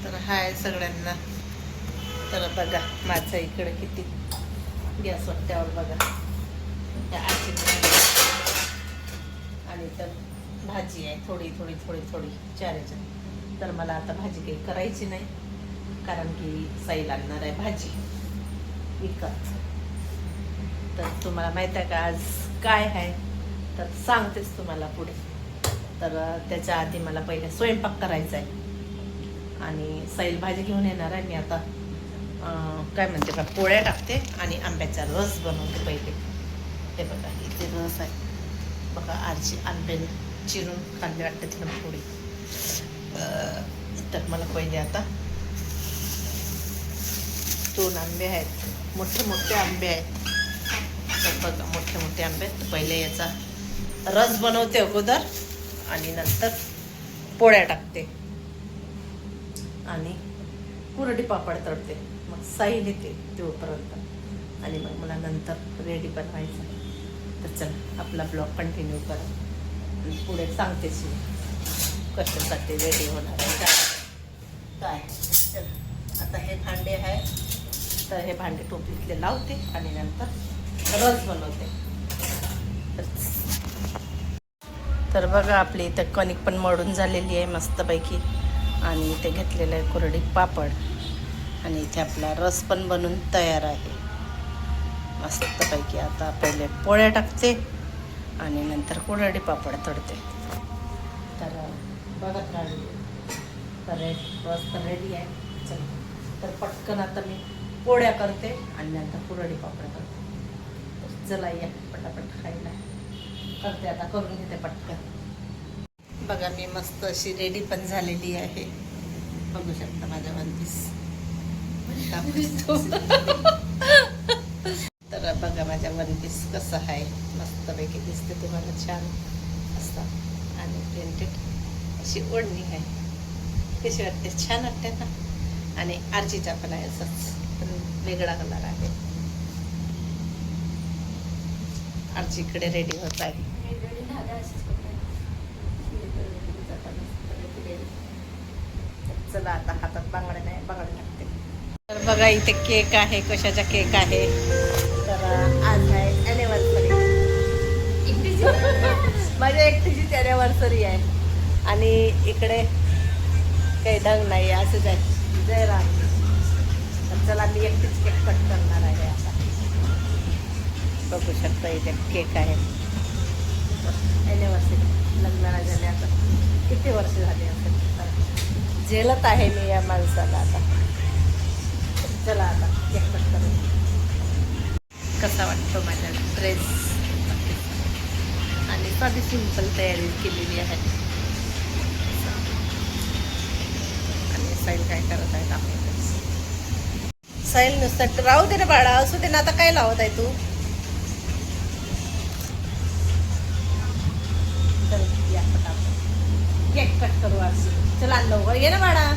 तर हाय सगळ्यांना. तर बघा माझं इकडे किती गॅस वाट्यावर बघा त्या आणि तर भाजी आहे थोडी थोडी थोडी थोडी चाराच्या. तर मला आता भाजी काही करायची नाही कारण की साईल आणणार आहे भाजी विकत. तर तुम्हाला माहीत आहे का आज काय आहे तर सांगतेच तुम्हाला पुढे. तर त्याच्या आधी मला पहिले स्वयंपाक करायचा आहे आणि साईल भाजी घेऊन येणार आहे. मी आता काय म्हणते का पोळ्या टाकते आणि आंब्याचा रस बनवते पहिले. ते बघा इथे रस आहे बघा. आजी आंबे चिरून खाल्ले वाटते तिनं थोडी. तर मला पहिले आता 2 आंबे आहेत, मोठे मोठे आंबे आहेत. तर बघा मोठे मोठे आंबे. तर पहिले याचा रस बनवते अगोदर आणि नंतर पोळ्या टाकते आणि कुरडी पापड तळते. मग साईल येते तोपर्यंत आणि मग मला नंतर रेडी बनवायचं. तर चला आपला ब्लॉग कंटिन्यू करा आणि पुढे सांगतेच मी कशासाठी रेडी होणार आहे काय. चला आता हे भांडे आहे तर हे भांडे टोपलीतले लावते आणि नंतर रस बनवते. तर बघा आपली इथं कणिक पण मळून झालेली आहे मस्तपैकी आणि इथे घेतलेलं आहे कुरडी पापड आणि इथे आपला रस पण बनून तयार आहे मस्तपैकी. आता पहिले पोळ्या टाकते आणि नंतर कुरडी पापड तळते. तर बघत राहिली तर रस तर रेडी आहे. चला तर पटकन आता मी पोळ्या करते आणि नंतर कुरडी पापड करते. तर चला या पटापट खायला करते. आता करून घेते पटकन. बघा मी मस्त अशी रेडी पण झालेली आहे. बघू शकता माझ्या वनपीस. तर बघा माझ्या वनपीस कसं आहे मस्तपैकी दिसते तुम्हाला छान असं आणि प्रिंटेड अशी ओढणी आहे. कशी वाटते छान वाटते ना. आणि आरजीचा पण आहे असंच पण वेगळा कलर आहे. आरजीकडे रेडी होत आहे. चला आता हातात बांगड्या नाही बांगड्या लागते. तर बघा इथे केक आहे. कशाचा केक आहे तर आज आहे ॲनिव्हर्सरी. माझ्या एकटीचीच ॲनिव्हर्सरी आहे आणि इकडे काही ढंग नाही असंच आहे. जय राम. तर चला मी एकटीच केक कट करणार आहे आता. बघू शकता इथे केक आहे. ॲनिव्हर्सरी लग्नाला झाले आता किती वर्ष झाले असेल. झेलत आहे मी या माणसाला आता. चला आता केक कट करू. कसा वाटतो माझा ड्रेस आणि साधी सिंपल तयारी केलेली आहे. आणि साईल काय करत आहेत आपल्याला. साईल नुसतं राहू दे ना बाळा असू दे ना. आता काय लावत आहे तू. चल या पटापट केक कट करू आज. चला लवकर ये ना बाळा.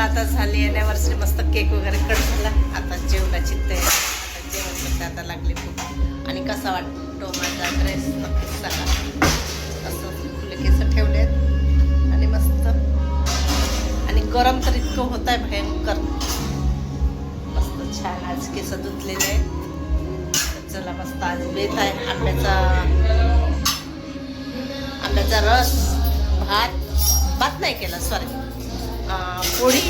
आता झाली ॲनिव्हर्सरी मस्त केक वगैरे कट झाला. आता जेवणाची तयारी. आता जेवण करते. आता लागली खूप. आणि कसा वाटतो माझा ड्रेस नक्कीच सांगा. असं फुले केस ठेवलेत आणि मस्त आणि गरम तर इतकं होत आहे भयंकर. मस्त छान आज केस धुतलेले आहेत. चला मस्त आज बेत आहे आंब्याचा रस भात नाही केला सॉरी पोळी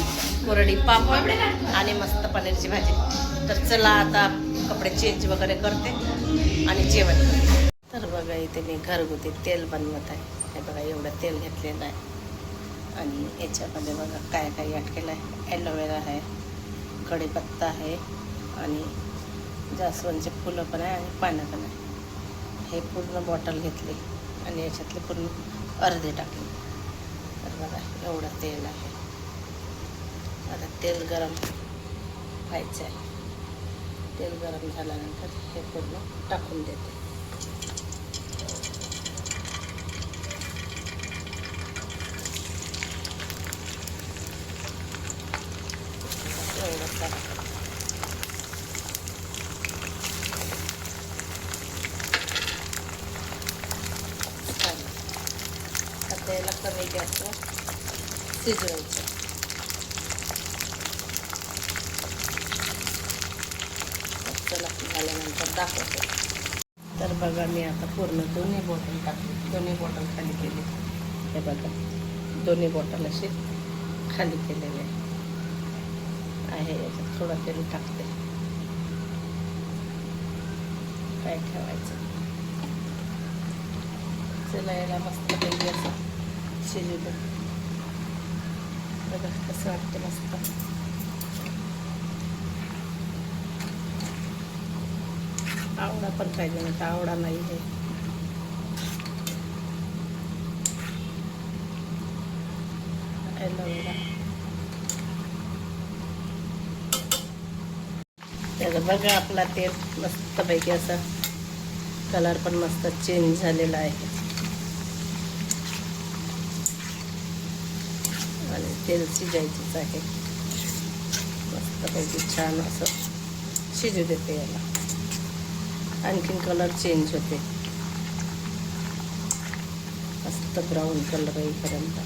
कुरडी पापड आणि मस्त पनीरची भाजी. तर चला आता कपडे चेंज वगैरे करते आणि जेवण करते. तर बघा इथे मी घरगुती तेल बनवत आहे. हे बघा एवढं तेल घेतलेलं आहे आणि याच्यामध्ये बघा काय काय ॲड केलं आहे. ॲलोवेरा आहे, कढीपत्ता आहे आणि जास्वंदचे फुलं पण आहे आणि पानं पण आहे. हे पूर्ण बॉटल घेतली आणि याच्यातले पूर्ण अर्धे टाकले. तर बघा एवढं तेल आहे. आता तेल गरम व्हायचं आहे. तेल गरम झाल्यानंतर हे पूर्ण टाकून देते. एवढं टाकते. आता याला कमी गॅसवर शिजवायचं. चला झाल्यानंतर दाखवते. तर बघा मी आता पूर्ण दोन्ही बॉटल टाकली. दोन्ही बॉटल खाली केली. हे बघा दोन्ही बॉटल असे खाली केलेले आहे. याच्यात थोडं तेल टाकते. काय ठेवायचं. चला याला मस्त पैकी असं शिजू दे. बघा कसं वाटतं मस्त. आवडा पण पाहिजे ना, आवडा नाही आहे. ॲलोवेरा त्याचं बघा आपला तेल मस्तपैकी असा कलर पण मस्त चेंज झालेला आहे आणि तेल शिजायचंच आहे. मस्तपैकी छान असं शिजू देते. याला आणखीन कलर चेंज होते. मस्त ब्राऊन कलर येईपर्यंत.